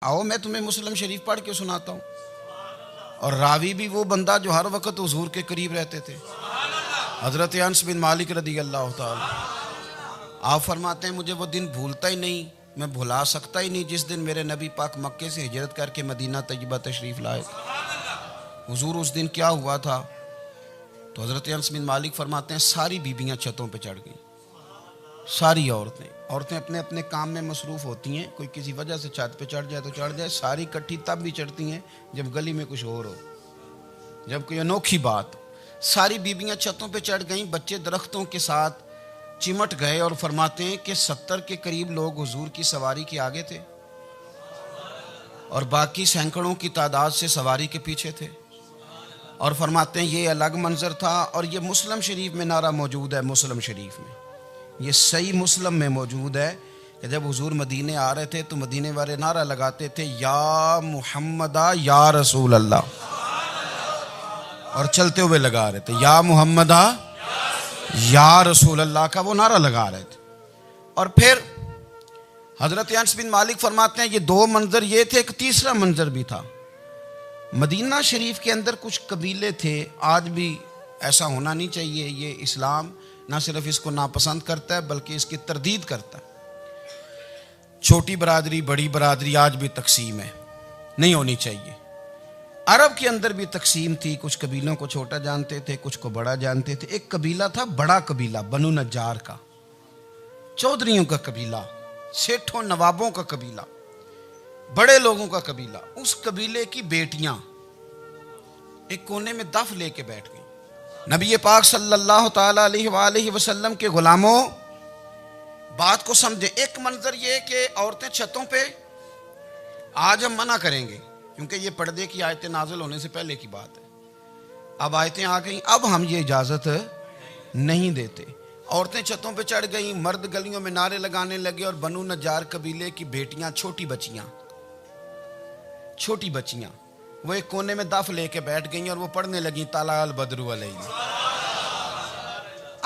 आओ मैं तुम्हें मुस्लिम शरीफ पढ़ के सुनाता हूँ। और रावी भी वो बंदा जो हर वक्त हुजूर के करीब रहते थे, हजरत अनस बिन मालिक रदी अल्लाह ताला। आप फरमाते हैं मुझे वो दिन भूलता ही नहीं, मैं भुला सकता ही नहीं जिस दिन मेरे नबी पाक मक्के से हिजरत करके मदीना तैयबा तशरीफ़ लाए। हुजूर उस दिन क्या हुआ था, तो हज़रत अनस बिन मालिक फरमाते हैं सारी बीबियाँ छतों पे चढ़ गईं, सारी औरतें अपने अपने काम में मसरूफ़ होती हैं, कोई किसी वजह से छत पे चढ़ जाए तो चढ़ जाए, सारी इकट्ठी तब भी चढ़ती हैं जब गली में कुछ और हो, जब कोई अनोखी बात। सारी बीबियाँ छतों पे चढ़ गईं, बच्चे दरख्तों के साथ चिमट गए और फरमाते हैं कि 70 के करीब लोग हुजूर की सवारी के आगे थे और बाकी सैकड़ों की तादाद से सवारी के पीछे थे। और फरमाते हैं ये अलग मंजर था। और ये मुस्लिम शरीफ में नारा मौजूद है, मुस्लिम शरीफ में, ये सही मुस्लिम में मौजूद है कि जब हुजूर मदीने आ रहे थे तो मदीने वाले नारा लगाते थे या मुहम्मदा या रसूल अल्लाह, और चलते हुए लगा रहे थे या मुहम्मदा या रसूल अल्लाह का वो नारा लगा रहे थे। और फिर हजरत अनस बिन मालिक फरमाते हैं ये दो मंजर ये थे, एक तीसरा मंजर भी था। मदीना शरीफ के अंदर कुछ कबीले थे, आज भी ऐसा होना नहीं चाहिए, ये इस्लाम ना सिर्फ इसको नापसंद करता है बल्कि इसकी तरदीद करता है। छोटी बरादरी बड़ी बरादरी आज भी तकसीम है, नहीं होनी चाहिए। अरब के अंदर भी तकसीम थी, कुछ कबीलों को छोटा जानते थे, कुछ को बड़ा जानते थे। एक कबीला था बड़ा कबीला बनु नज्जार का, चौधरियों का कबीला, सेठों नवाबों का कबीला, बड़े लोगों का कबीला। उस कबीले की बेटियां एक कोने में दफ लेके बैठ गई। नबी पाक सल्लल्लाहु ताला अलैहि वसल्लम के गुलामों बात को समझे। एक मंजर ये कि औरतें छतों पे, आज हम मना करेंगे क्योंकि ये पर्दे की आयतें नाज़िल होने से पहले की बात है, अब आयतें आ गई, अब हम ये इजाज़त नहीं देते। औरतें छतों पे चढ़ गई, मर्द गलियों में नारे लगाने लगे और बनु नज्जार कबीले की बेटियां, छोटी बच्चियां वो एक कोने में दफ लेके बैठ गई और वो पढ़ने लगी ताला अल बदरु अलैना।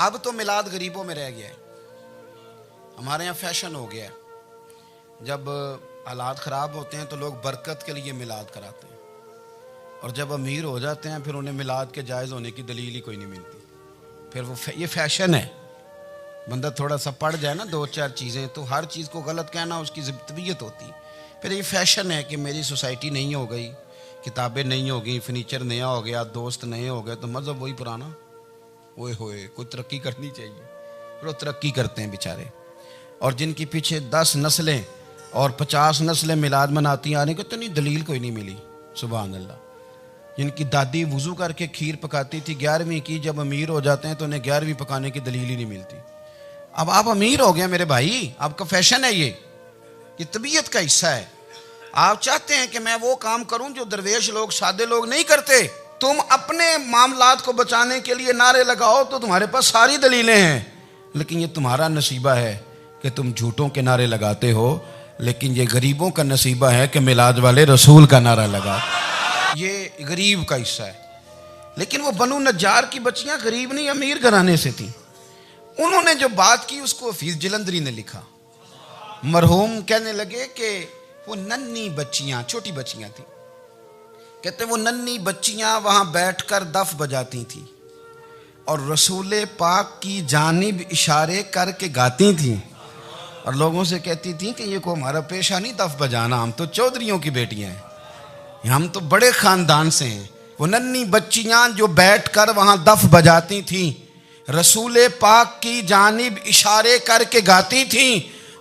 अब तो मिलाद गरीबों में रह गया है, हमारे यहाँ फैशन हो गया है, जब हालात ख़राब होते हैं तो लोग बरकत के लिए मिलाद कराते हैं, और जब अमीर हो जाते हैं फिर उन्हें मिलाद के जायज़ होने की दलील ही कोई नहीं मिलती। फिर वो ये फैशन है, बंदा थोड़ा सा पढ़ जाए ना दो चार चीज़ें तो हर चीज़ को गलत कहना उसकी तबीयत होती। फिर ये फैशन है कि मेरी सोसाइटी नहीं हो गई, किताबें नहीं हो गई, फर्नीचर नया हो गया, दोस्त नए हो गए, तो मज़हब वही पुराना। ओए होए, कोई तरक्की करनी चाहिए, फिर वो तरक्की करते हैं बेचारे। और जिनकी पीछे 10 नस्लें और 50 नस्लें मिलाद मनाती आने को तो नहीं, दलील कोई नहीं मिली। सुभान अल्लाह। जिनकी दादी वुज़ू करके खीर पकाती थी 11वीं की, जब अमीर हो जाते हैं तो उन्हें 11वीं पकाने की दलील ही नहीं मिलती। अब आप अमीर हो गए मेरे भाई, आपका फैशन है, ये तबीयत का हिस्सा है। आप चाहते हैं कि मैं वो काम करूं जो दरवेश लोग, सादे लोग नहीं करते। तुम अपने मामलात को बचाने के लिए नारे लगाओ तो तुम्हारे पास सारी दलीलें हैं, लेकिन ये तुम्हारा नसीबा है कि तुम झूठों के नारे लगाते हो। लेकिन ये गरीबों का नसीबा है कि मिलाद वाले रसूल का नारा लगा, ये गरीब का हिस्सा है। लेकिन वो बनु नज्जार की बच्चियां गरीब नहीं, अमीर घराने से थी। उन्होंने जो बात की उसको हफीज जलंधरी ने लिखा। मरहूम कहने लगे कि वो नन्ही बच्चियां, छोटी बच्चियां थी, कहते वो नन्ही बच्चियां वहां बैठकर दफ बजाती थी और रसूल पाक की जानिब इशारे करके गाती थी और लोगों से कहती थी कि ये को हमारा पेशा नहीं दफ बजाना, हम तो चौधरियों की बेटियां हैं, हम तो बड़े खानदान से हैं। वो नन्ही बच्चियां जो बैठकर वहां दफ बजाती थी, रसूल पाक की जानिब इशारे करके गाती थी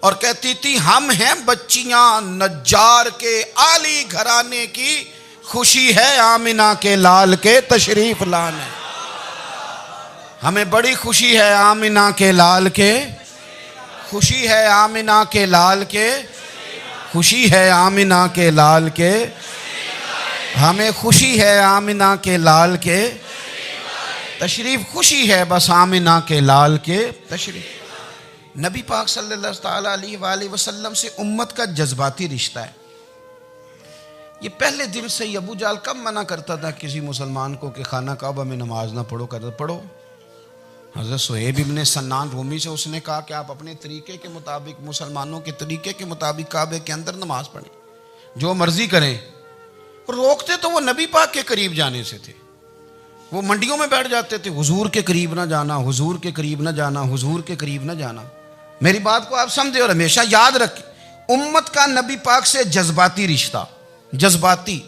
और कहती थी हम हैं बच्चियां नज्जार के आली घराने की, खुशी है आमिना के लाल के तशरीफ लाने। हमें बड़ी खुशी है आमिना के लाल के, खुशी है आमिना के लाल के, खुशी है आमिना के लाल के, हमें खुशी है आमिना के लाल के तशरीफ, खुशी है बस आमिना के लाल के तशरीफ। नबी पाक सल्लल्लाहु अलैहि वसल्लम से उम्मत का जज्बाती रिश्ता है। ये पहले दिन से ही अबू जाल कब मना करता था किसी मुसलमान को कि खाना काबा में नमाज ना पढ़ो, कहता पढ़ो। हज़रत सुहैब इब्ने सन्नान रूमी से उसने कहा कि आप अपने तरीके के मुताबिक, मुसलमानों के तरीके के मुताबिक काबे के अंदर नमाज पढ़ें। जो मर्जी करें। रोकते तो वो नबी पाक के करीब जाने से थे। वो मंडियों में बैठ जाते थे, हुजूर के करीब ना जाना, हुजूर के करीब ना जाना, हुजूर के करीब ना जाना। मेरी बात को आप समझे और हमेशा याद रखें, उम्मत का नबी पाक से जज्बाती रिश्ता, जज्बाती,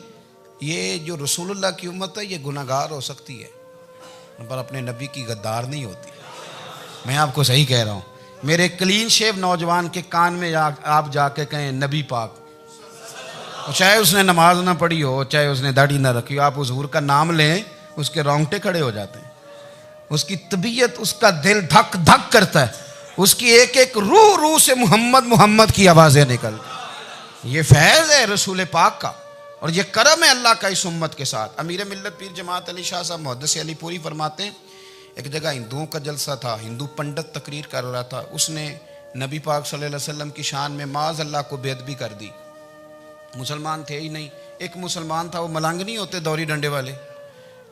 ये जो रसूलुल्लाह की उम्मत है ये गुनाहगार हो सकती है पर अपने नबी की गद्दार नहीं होती। मैं आपको सही कह रहा हूँ। मेरे क्लीन शेव नौजवान के कान में आप जाके कहें नबी पाक, चाहे उसने नमाज ना पढ़ी हो, चाहे उसने दाढ़ी ना रखी हो, आप हुजूर का नाम लें, उसके रोंगटे खड़े हो जाते हैं, उसकी तबीयत, उसका दिल धक धक करता है, उसकी एक एक रूह से मुहम्मद मुहम्मद की आवाज़ें निकलती। ये फैज़ है रसूल पाक का और ये करम है अल्लाह का इस उम्मत के साथ। अमीर मिल्लत पीर जमात अली शाह साहब मुहद्दिस अली पूरी फरमाते हैं, एक जगह हिंदुओं का जलसा था, हिंदू पंडित तकरीर कर रहा था, उसने नबी पाक सल्लल्लाहु अलैहि वसल्लम की शान में माज अल्लाह को बेअदबी कर दी। मुसलमान थे ही नहीं, एक मुसलमान था, वो मलंग नहीं होते दौरी डंडे वाले,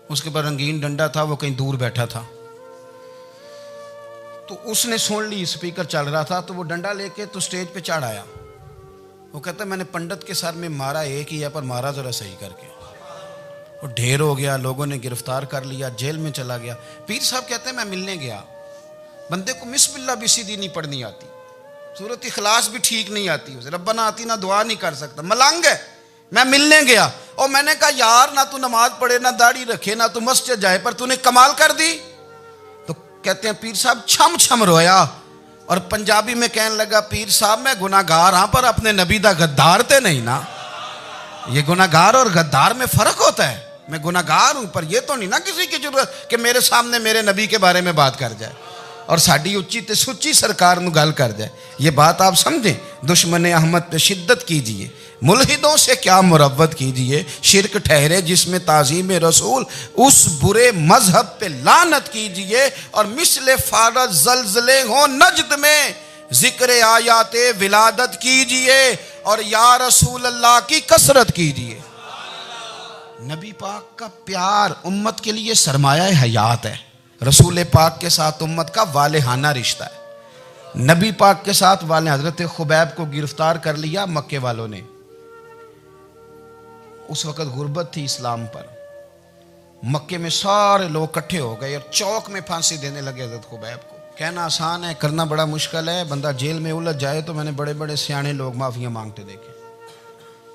उसके पर रंगीन डंडा था, वो कहीं दूर बैठा था। तो उसने सुन ली, स्पीकर चल रहा था, तो वो डंडा लेके तो स्टेज पे चढ़ आया। वो कहता मैंने पंडित के सर में मारा एक ही है, पर मारा जरा सही करके। वो ढेर हो गया, लोगों ने गिरफ्तार कर लिया, जेल में चला गया। पीर साहब कहते हैं मैं मिलने गया, बंदे को मिस्बिल्ला भी सीधी नहीं पढ़नी आती, सूरत इखलास भी ठीक नहीं आती, उसे रब्बना आती ना, दुआ नहीं कर सकता, मलंग है। मैं मिलने गया और मैंने कहा यार ना तू नमाज पढ़े, ना दाढ़ी रखे, ना तू मस्जिद जाए, पर तूने कमाल कर दी। तो कहते हैं पीर साहब छम छम रोया और पंजाबी में कहने लगा पीर साहब मैं गुनाहगार हाँ, पर अपने नबी दा गद्दार ते नहीं ना। ये गुनाहगार और गद्दार में फर्क होता है। मैं गुनाहगार हूं पर यह तो नहीं ना किसी की जरूरत कि मेरे सामने मेरे नबी के बारे में बात कर जाए और साड़ी उच्ची ते सुच्ची सरकार ਨੂੰ गल कर जाए। ये बात आप समझें। दुश्मन अहमद पे शिद्दत कीजिए, मुल्हिदों से क्या मुरव्वत कीजिए, शिरक ठहरे जिसमें ताज़ीम रसूल, उस बुरे मजहब पे लानत कीजिए और मिसले फारज जलजले हो नजद में जिक्र आयाते विलादत कीजिए और या रसूल अल्लाह की कसरत कीजिए। नबी पाक का प्यार उम्मत के लिए सरमाया हयात है। रसूल पाक के साथ उम्मत का वालेहाना रिश्ता है। नबी पाक के साथ वाले हजरत खुबैब को गिरफ्तार कर लिया मक्के वालों ने। उस वक़्त गुर्बत थी इस्लाम पर। मक्के में सारे लोग इकट्ठे हो गए और चौक में फांसी देने लगे हजरत खुबैब को। कहना आसान है, करना बड़ा मुश्किल है। बंदा जेल में उलझ जाए तो मैंने बड़े बड़े सियाने लोग माफिया मांगते देखे,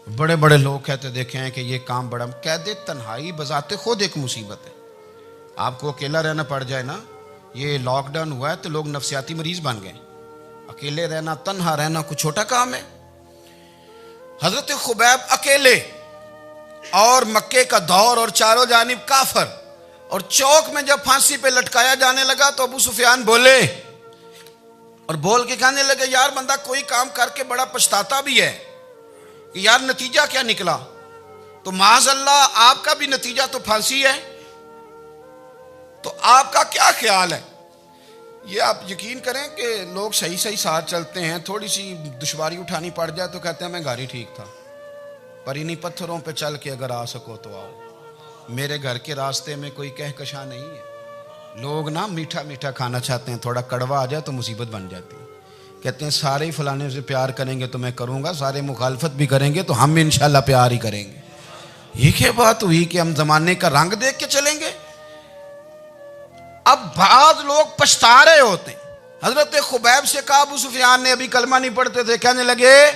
बड़े बड़े लोग कहते देखे हैं कि ये काम बड़ा। कैद तन्हाई बजाते खुद एक मुसीबत है। आपको अकेला रहना पड़ जाए ना, ये लॉकडाउन हुआ है तो लोग नफसियाती मरीज बन गए। अकेले रहना, तन्हा रहना कुछ छोटा काम है। हजरत खुबैब अकेले और मक्के का दौर और चारों जानिब काफर, और चौक में जब फांसी पे लटकाया जाने लगा तो अबू सुफियान बोले और बोल के कहने लगे यार बंदा कोई काम करके बड़ा पछताता भी है कि यार नतीजा क्या निकला। तो माज़अल्लाह आपका भी नतीजा तो फांसी है, तो आपका क्या ख्याल है। ये आप यकीन करें कि लोग सही सही साथ चलते हैं, थोड़ी सी दुश्वारी उठानी पड़ जाए तो कहते हैं मैं गाड़ी ठीक था, पर इन्हीं पत्थरों पे चल के अगर आ सको तो आओ। मेरे घर के रास्ते में कोई कहकशां नहीं है। लोग ना मीठा मीठा खाना चाहते हैं, थोड़ा कड़वा आ जाए तो मुसीबत बन जाती है। कहते हैं सारे ही फलाने से प्यार करेंगे तो मैं करूँगा, सारे मुखालफत भी करेंगे तो हम इंशाल्लाह प्यार ही करेंगे। ये क्या बात हुई कि हम जमाने का रंग देख के चलेंगे। अब बाद लोग पछता रहे होते हैं। हजरत खुबैब से कहा, अबू सुफियान ने अभी कलमा नहीं पढ़ते थे, कहने लगे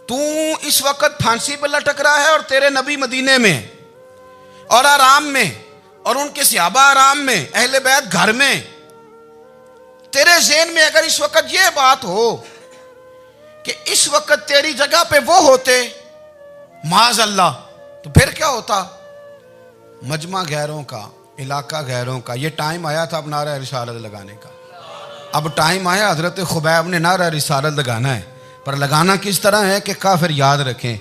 तू इस वक्त फांसी पर लटक रहा है और तेरे नबी मदीने में और आराम में, और उनके सहाबा आराम में, अहले बैत घर में। तेरे ज़हन में अगर इस वक्त यह बात हो कि इस वक्त तेरी जगह पे वो होते माज़ अल्लाह, तो फिर क्या होता। मजमा गैरों का, इलाका गैरों का। ये टाइम आया था अब नारा रिसालत लगाने का। अब टाइम आया हजरत खुबैब ने नारा रिसालत लगाना है, पर लगाना किस तरह है कि काफिर याद रखें।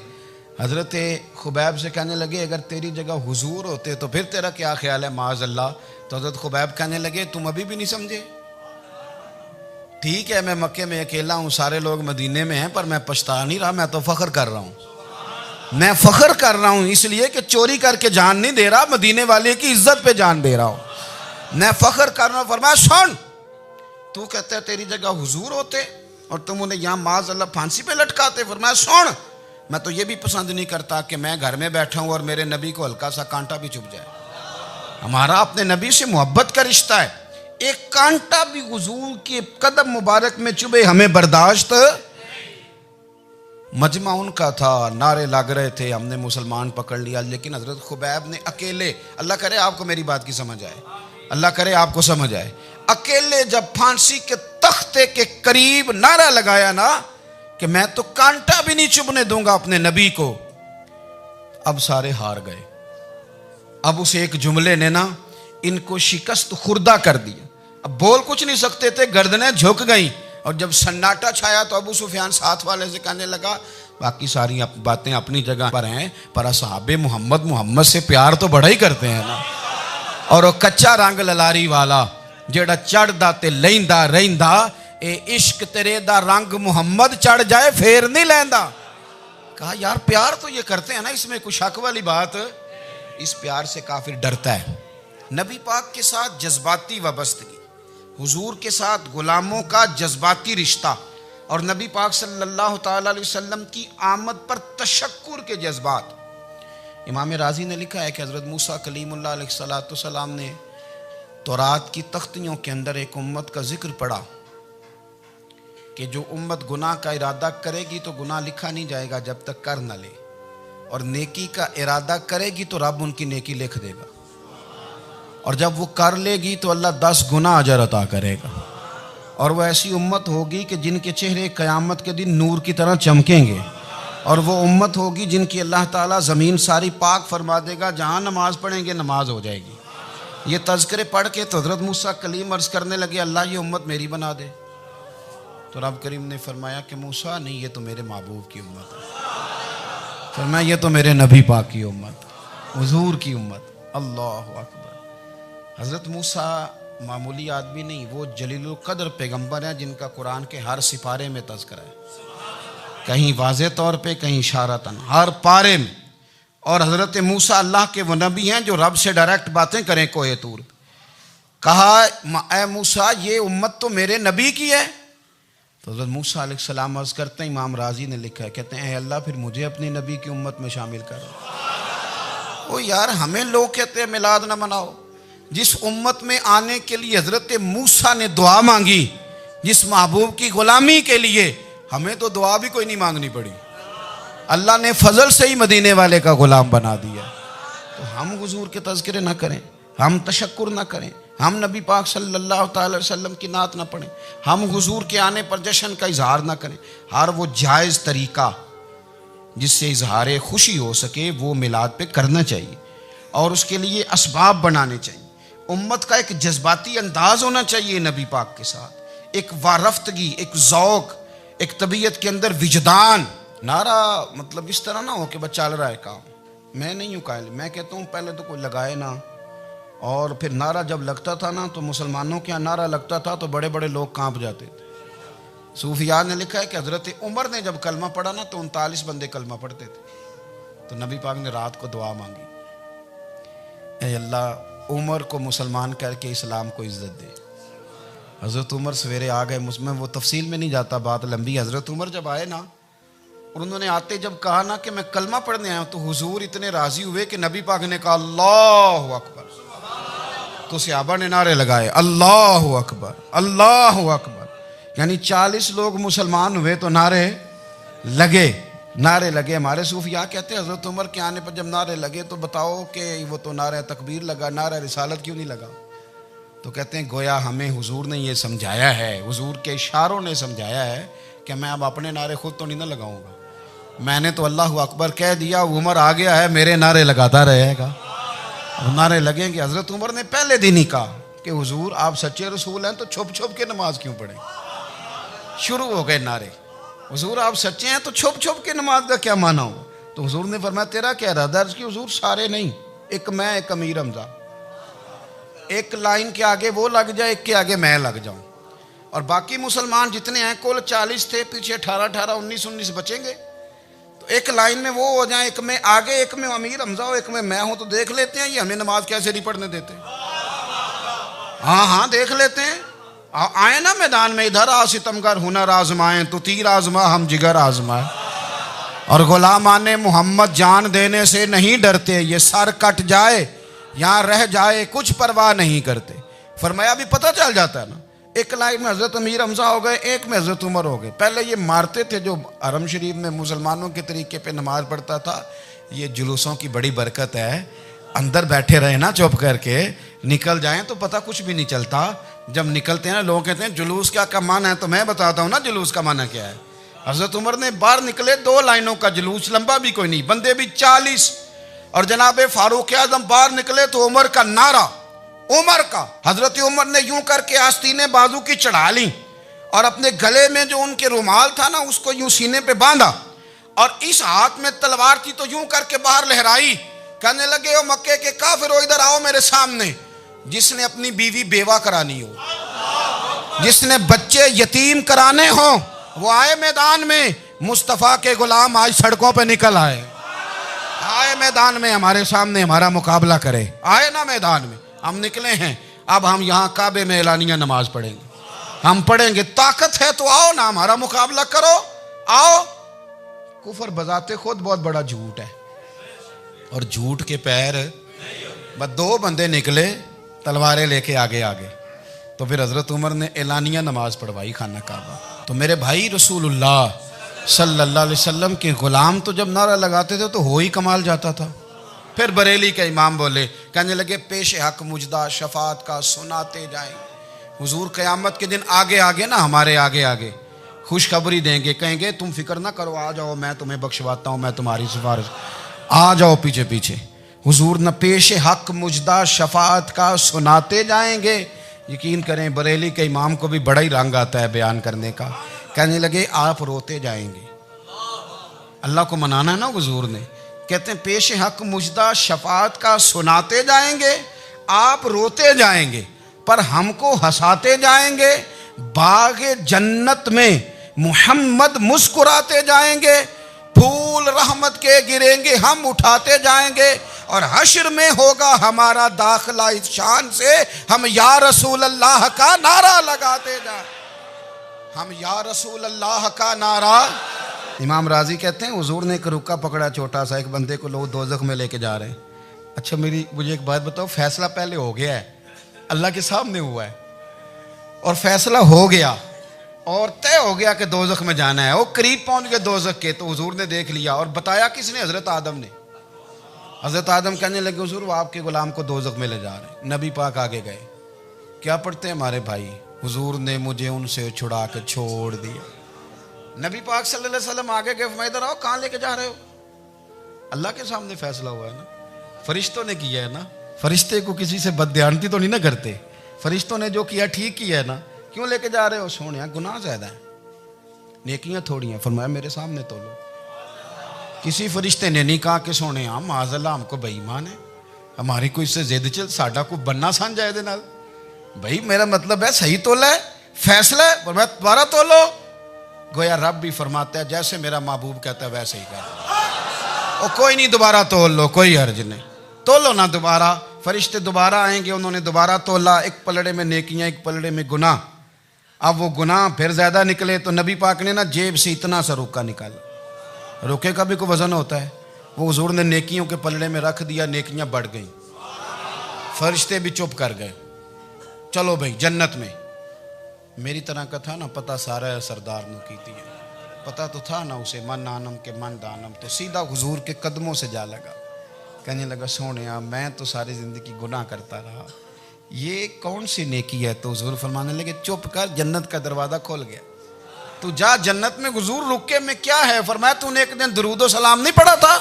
हजरत खुबैब से कहने लगे अगर तेरी जगह हुजूर होते तो फिर तेरा क्या ख्याल है माज़ अल्लाह। तो हजरत खुबैब कहने लगे तुम अभी भी नहीं समझे। ठीक है मैं मक्के में अकेला हूँ, सारे लोग मदीने में हैं, पर मैं पछता नहीं रहा, मैं तो फख्र कर रहा हूँ। मैं फख्र कर रहा हूँ इसलिए कि चोरी करके जान नहीं दे रहा, मदीने वाले की इज्जत पे जान दे रहा हूँ। मैं फख्र कर रहा हूँ। फरमाया सुन, तू कहता है तेरी जगह हुजूर होते और तुम उन्हें यहाँ माज़ अल्लाह फांसी पे लटकाते। फरमाया सुन, मैं तो ये भी पसंद नहीं करता कि मैं घर में बैठा हूँ और मेरे नबी को हल्का सा कांटा भी चुभ जाए। हमारा अपने नबी से मोहब्बत का रिश्ता है, एक कांटा भी हुजूर के कदम मुबारक में चुभे हमें बर्दाश्त। मजमा उनका था, नारे लग रहे थे, हमने मुसलमान पकड़ लिया, लेकिन हजरत खुबैब ने अकेले, अल्लाह करे आपको मेरी बात की समझ आए, अल्लाह करे आपको समझ आए, अकेले जब फांसी के तख्ते के करीब नारा लगाया ना कि मैं तो कांटा भी नहीं चुभने दूंगा अपने नबी को, अब सारे हार गए। अब उस एक जुमले ने ना इनको शिकस्त खुर्दा कर दिया। अब बोल कुछ नहीं सकते थे, गर्दनें झुक गईं। और जब सन्नाटा छाया तो अबू सुफियान साथ वाले से कहने लगा, बाकी सारी बातें अपनी जगह पर हैं, पर असहाबे मोहम्मद से प्यार तो बड़ा ही करते हैं ना। और वो कच्चा रंग ललारी वाला जेड़ा चढ़दा ते लैंदा रहिंदा, ए इश्क तेरे दा रंग मुहम्मद चढ़ जाए फेर नहीं लैंदा। कहा यार प्यार तो ये करते हैं ना, इसमें कुछ शक वाली बात। इस प्यार से काफिर डरता है। नबी पाक के साथ जज्बाती वाबस्तगी, हुजूर के साथ गुलामों का जज्बाती रिश्ता, और नबी पाक सल्लल्लाहु ताला अलैहि वसल्लम की आमद पर तशक्कुर के जज्बात। इमाम राजी ने लिखा है कि हज़रत मूसा कलीमुल्लाह अलैहिस्सलाम ने तौरात की तख्तियों के अंदर एक उम्मत का जिक्र पढ़ा कि जो उम्मत गुनाह का इरादा करेगी तो गुनाह लिखा नहीं जाएगा जब तक कर न ले, और नेकी का इरादा करेगी तो रब उनकी नेकी लिख देगा, और जब वो कर लेगी तो अल्लाह 10 गुना अजर अता करेगा। और वो ऐसी उम्मत होगी कि जिनके चेहरे क़यामत के दिन नूर की तरह चमकेंगे, और वो उम्मत होगी जिनकी अल्लाह ताला ज़मीन सारी पाक फरमा देगा, जहाँ नमाज पढ़ेंगे नमाज हो जाएगी। ये तज़किरे पढ़ के तो हज़रत मूसा कलीम अर्ज़ करने लगे, अल्लाह ये उम्मत मेरी बना दे। तो रब करीम ने फरमाया कि मूसा नहीं, ये तो मेरे महबूब की उम्मत है। फरमाया ये तो मेरे नबी पाक की उम्मत, हुजूर की उम्मत। अल्लाहु अकबर। हज़रत मूसा मामूली आदमी नहीं, वो जलीलुल क़द्र पैगम्बर हैं जिनका कुरान के हर सिपारे में तज़किरा है, कहीं वाज़े तौर पे, कहीं इशारतन, हर पारे में। और हज़रत मूसा अल्लाह के वो नबी हैं जो रब से डायरेक्ट बातें करें कोहे तूर। कहा ए मूसा ये उम्मत तो मेरे नबी की है। तो हज़रत मूसा अलैहिस्सलाम अर्ज़ करते हैं, इमाम राजी ने लिखा है, कहते हैं अल्लाह फिर मुझे अपनी नबी की उम्मत में शामिल करो। ओ यार हमें लोग कहते हैं मिलाद ना मनाओ, जिस उम्मत में आने के लिए हज़रत मूसा ने दुआ मांगी, जिस महबूब की गुलामी के लिए, हमें तो दुआ भी कोई नहीं मांगनी पड़ी, अल्लाह ने फजल से ही मदीने वाले का गुलाम बना दिया। तो हम हुजूर के तज़किरे ना करें, हम तशक्कुर ना करें, हम नबी पाक सल्लल्लाहु अलैहि वसल्लम की नात ना पढ़ें, हम हुजूर के आने पर जश्न का इजहार ना करें। हर वो जायज़ तरीका जिससे इजहार खुशी हो सके वो मिलाद पे करना चाहिए, और उसके लिए असबाब बनाने चाहिए। उम्मत का एक जज्बाती अंदाज होना चाहिए नबी पाक के साथ, एक वारफ्तगी, एक ज़ौक़, एक तबीयत के अंदर विजदान। नारा मतलब इस तरह ना हो कि बस चल रहा है काम, मैं नहीं हूँ कायल, मैं कहता हूँ पहले तो कोई लगाए ना, और फिर नारा जब लगता था ना तो मुसलमानों के यहाँ नारा लगता था तो बड़े बड़े लोग कांप जाते थे। सूफिया ने लिखा है कि हज़रत उमर ने जब कलमा पढ़ा ना तो 39 बंदे कलमा पढ़ते थे। तो नबी पाक ने रात को दुआ मांगी, ऐ अल्लाह उमर को मुसलमान करके इस्लाम को इज़्ज़त दे। हज़रत उमर सवेरे आ गए, मुझमें वो तफसील में नहीं जाता, बात लंबी। हज़रत उमर जब आए ना और उन्होंने आते जब कहा ना कि मैं कलमा पढ़ने आया हूँ, तो हुजूर इतने राजी हुए कि नबी पाक ने कहा अल्लाहु अकबर, तो सहाबा ने नारे लगाए अल्लाहु अकबर अल्लाहु अकबर, यानी 40 लोग मुसलमान हुए तो नारे लगे, नारे लगे। हमारे सूफिया कहते हैं हज़रत उमर के आने पर जब नारे लगे तो बताओ कि वो तो नारा तकबीर लगा, नारा रिसालत क्यों नहीं लगा? तो कहते हैं गोया हमें हुजूर ने ये समझाया है, हुजूर के इशारों ने समझाया है कि मैं अब अपने नारे खुद तो नहीं ना लगाऊंगा, मैंने तो अल्लाहु अकबर कह दिया, उमर आ गया है, मेरे नारे लगाता रहेगा, नारे लगेंगे। हज़रत उमर ने पहले दिन ही कहा कि हुजूर आप सच्चे रसूल हैं तो छुप छुप के नमाज क्यों पढ़ें? शुरू हो गए नारे, हुजूर आप सच्चे हैं तो छुप छुप के नमाज का क्या माना हो? तो हुजूर ने फरमाया तेरा क्या इरादा? कि हुजूर सारे नहीं, एक मैं, एक अमीर हमजा, एक लाइन के आगे वो लग जाए, एक के आगे मैं लग जाऊं, और बाकी मुसलमान जितने हैं कुल 40 थे, पीछे 18 19 बचेंगे, तो एक लाइन में वो हो जाए, एक में आगे, एक में अमीर हमजा हो, एक में मैं हूं, तो देख लेते हैं ये हमें नमाज कैसे नहीं पढ़ने देते। हाँ हाँ देख लेते हैं, आए ना मैदान में, इधर आ सितमगर हुनर आजमाएं, तो तीर आजमा हम जिगर आजमाए। और गुलामाने मोहम्मद जान देने से नहीं डरते, ये सर कट जाए यहाँ रह जाए कुछ परवाह नहीं करते। फरमाया भी पता चल जाता है ना, एक लाइन में हज़रत अमीर हमजा हो गए, एक में हज़रत उमर हो गए। पहले ये मारते थे जो हरम शरीफ में मुसलमानों के तरीके पे नमाज पढ़ता था। ये जुलूसों की बड़ी बरकत है, अंदर बैठे रहे ना चुप करके, निकल जाएं तो पता कुछ भी नहीं चलता। जब निकलते हैं ना लोग कहते हैं जुलूस क्या माना है, तो मैं बताता हूँ ना जुलूस का माना क्या है। हज़रत उमर ने बाहर निकले, 2 लाइनों का जुलूस, लंबा भी कोई नहीं, बंदे भी 40। और जनाब फारूक आज़म बाहर निकले तो उमर का नारा, उमर का। हजरत उमर ने यूं करके आस्तीने बाजू की चढ़ा ली और अपने गले में जो उनके रुमाल था ना उसको यूं सीने पे बांधा और इस हाथ में तलवार थी तो यूं करके बाहर लहराई। कहने लगे ओ मक्के के काफिरो इधर आओ मेरे सामने। जिसने अपनी बीवी बेवा करानी हो, जिसने बच्चे यतीम कराने हो, वो आए मैदान में। मुस्तफ़ा के गुलाम आज सड़कों पे निकल आए मैदान में, हमारे सामने हमारा मुकाबला करे। आए ना मैदान में, हम निकले हैं। अब हम यहाँ काबे में एलानिया नमाज पढ़ेंगे, हम पढ़ेंगे। ताकत है तो आओ ना, हमारा मुकाबला करो, आओ। कुफर बजाते खुद बहुत बड़ा झूठ है और झूठ के पैर। बस 2 बंदे निकले तलवारें लेके आगे आगे, तो फिर हजरत उमर ने एलानिया नमाज पढ़वाई खाना काबा। तो मेरे भाई रसूलुल्लाह सल्लल्लाहु अलैहि वसल्लम के गुलाम तो जब नारा लगाते थे तो हो ही कमाल जाता था। फिर बरेली के इमाम बोले, कहने लगे पेश हक मुजदा शफात का सुनाते जाएं। हुजूर क़यामत के दिन आगे आगे ना, हमारे आगे आगे खुशखबरी देंगे, कहेंगे तुम फिक्र ना करो, आ जाओ मैं तुम्हें बख्शवाता हूँ, मैं तुम्हारी सिफारिश, आ जाओ पीछे पीछे। हुजूर न पेश हक मुजदा शफात का सुनाते जाएंगे। यकीन करें बरेली के इमाम को भी बड़ा ही रंग आता है बयान करने का। कहने लगे आप रोते जाएंगे। अल्लाह को मनाना है ना हुजूर ने। कहते हैं पेश हक मुजदा शफात का सुनाते जाएंगे, आप रोते जाएंगे पर हमको हंसाते जाएंगे। बागे जन्नत में मुहम्मद मुस्कुराते जाएंगे, फूल रहमत के गिरेंगे हम उठाते जाएंगे और हश्र में होगा हमारा दाखिला इस शान से, हम या रसूल अल्लाह का नारा लगाते जाए, हम या रसूल अल्लाह का नारा। इमाम राजी कहते हैं हुजूर ने एक रुक्का पकड़ा छोटा सा, एक बंदे को लोग दोज़ख में लेके जा रहे हैं। अच्छा मुझे एक बात बताओ, फैसला पहले हो गया है, अल्लाह के सामने हुआ है और फैसला हो गया और तय हो गया कि दोज़ख में जाना है। वो करीब पहुंच गए दोज़ख के, तो हुजूर ने देख लिया। और बताया किसने? हजरत आदम ने। हजरत आदम कहने लगे हुजूर वो आपके गुलाम को दोज़ख में ले जा रहे हैं। नबी पाक आगे गए, क्या पढ़ते हैं हमारे भाई, हुजूर ने मुझे उनसे छुड़ा के छोड़ दिया। नबी पाक सल्लल्लाहु अलैहि वसल्लम आगे गए, फरमाया इधर आओ, कहाँ लेके जा रहे हो? अल्लाह के सामने फैसला हुआ है ना, फरिश्तों ने किया है ना। फरिश्ते को किसी से बदध्यानती तो नहीं ना करते, फरिश्तों ने जो किया ठीक किया है ना। क्यों लेके जा रहे हो? सोने गुनाह ज्यादा है, नेकियां थोड़ी हैं। फरमाया मेरे सामने तोलो। किसी फरिश्ते ने नहीं कहा कि सोने माज़अल्लाह हमको बेईमान है, हमारी कोई इससे जिद चल, साडा को बनना सन जाए दे नाल। भाई मेरा मतलब है सही तोला है, फैसला है, फरमाया दोबारा तोलो। गोया रब भी फरमाता है जैसे मेरा महबूब कहता है वैसे ही कहता है। कोई नहीं दोबारा तोल लो, कोई हर्ज नहीं, तोलो ना दोबारा। फरिश्ते दोबारा आएंगे, उन्होंने दोबारा तोला, एक पलड़े में नेकियां एक पलड़े में गुनाह। अब वो गुनाह फिर ज्यादा निकले तो नबी पाक ने ना जेब से इतना सा रुक्का निकाला। रुके का भी कोई वजन होता है, वो हुजूर ने नेकियों के पलड़े में रख दिया, नेकियां बढ़ गई, फरिश्ते भी चुप कर गए। चलो भाई जन्नत में। मेरी तरह का था ना पता सारा है सरदार ने की थी, पता तो था ना उसे, मन आनम के मन दानम। तो सीधा हुजूर के कदमों से जा लगा, कहने लगा सोनिया मैं तो सारी जिंदगी गुनाह करता रहा, ये कौन सी नेकी है? तो हुजूर फरमाने लगे चुप कर, जन्नत का दरवाजा खोल गया, तू जा जन्नत में। हुजूर रुके में क्या है? फरमाया तूने एक दिन दरूद व सलाम नहीं पढ़ा था,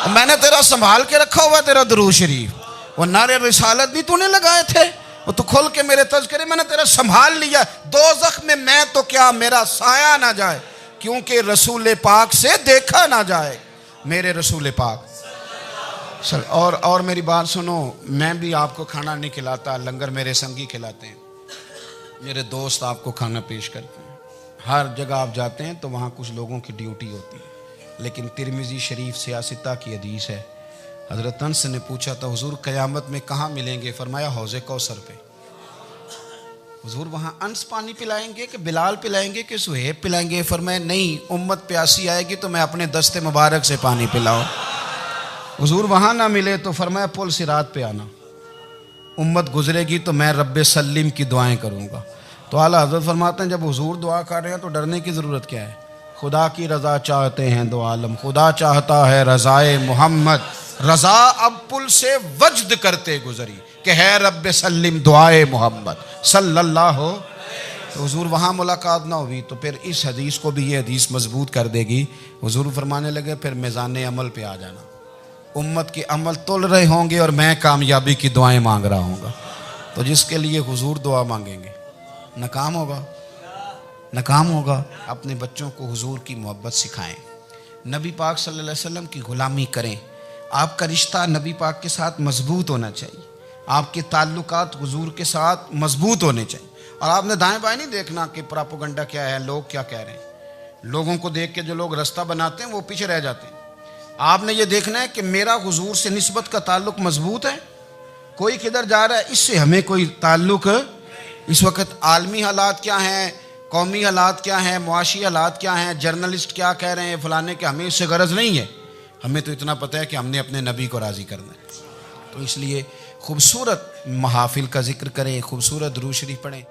मैंने तेरा संभाल के रखा हुआ तेरा दरूद शरीफ, वो नारे रिसालत भी तूने लगाए थे, वो तो खोल के मेरे तज़किरे मैंने तेरा संभाल लिया। दोज़ख में मैं तो क्या मेरा साया ना जाए, क्योंकि रसूल पाक से देखा ना जाए, मेरे रसूल पाक। और मेरी बात सुनो, मैं भी आपको खाना नहीं खिलाता, लंगर मेरे संगी खिलाते हैं, मेरे दोस्त आपको खाना पेश करते हैं। हर जगह आप जाते हैं तो वहाँ कुछ लोगों की ड्यूटी होती है, लेकिन तिरमिज़ी शरीफ सियासिता की हदीस है। हज़रत अनस ने पूछा था हुजूर क़यामत में कहाँ मिलेंगे? फरमाया हौज़े कौसर पे। हुजूर वहाँ अंस पानी पिलाएंगे कि बिलाल पिलाएंगे कि सुहेब पिलाएंगे? फरमाया नहीं, उम्मत प्यासी आएगी तो मैं अपने दस्ते मुबारक से पानी पिलाऊं। हुजूर वहाँ ना मिले तो फरमाया पुल सिरात पे आना, उम्मत गुजरेगी तो मैं रब्बे सल्लिम की दुआएं करूँगा। तो आला हज़रत फरमाते हैं जब हुजूर दुआ कर रहे हैं तो डरने की ज़रूरत क्या है? खुदा की रज़ा चाहते हैं दो आलम, खुदा चाहता है रज़ाए मोहम्मद, रज़ा अब पुल से वज्द करते गुजरी कि है रब्बे सल्लिम दुआए मोहम्मद सल्लल्लाहु। तो हुजूर वहाँ मुलाकात ना हुई तो फिर इस हदीस को भी ये हदीस मजबूत कर देगी। हुजूर फरमाने लगे फिर मिज़ान अमल पे आ जाना, उम्मत के अमल तोल रहे होंगे और मैं कामयाबी की दुआएं मांग रहा हूँगा। तो जिसके लिए हुजूर दुआ मांगेंगे नाकाम होगा, नाकाम होगा। अपने बच्चों को हुजूर की मोहब्बत सिखाएं, नबी पाक सल्लल्लाहु अलैहि वसल्लम की ग़ुलामी करें। आपका रिश्ता नबी पाक के साथ मजबूत होना चाहिए, आपके ताल्लुकात हुजूर के साथ मजबूत होने चाहिए। और आपने दाएं बाएं नहीं देखना कि प्रोपेगेंडा क्या है, लोग क्या कह रहे हैं। लोगों को देख के जो लोग रास्ता बनाते हैं वो पीछे रह जाते हैं। आपने ये देखना है कि मेरा हुजूर से निस्बत का ताल्लुक मजबूत है, कोई किधर जा रहा है इससे हमें कोई ताल्लुक। इस वक्त आलमी हालात क्या हैं, कौमी हालात क्या हैं, मुआशी हालात क्या हैं, जर्नलिस्ट क्या कह रहे हैं फलाने के, हमें इससे गरज नहीं है। हमें तो इतना पता है कि हमने अपने नबी को राज़ी करना है। तो इसलिए खूबसूरत महाफिल का जिक्र करें, खूबसूरत दुरूद शरीफ पढ़ें।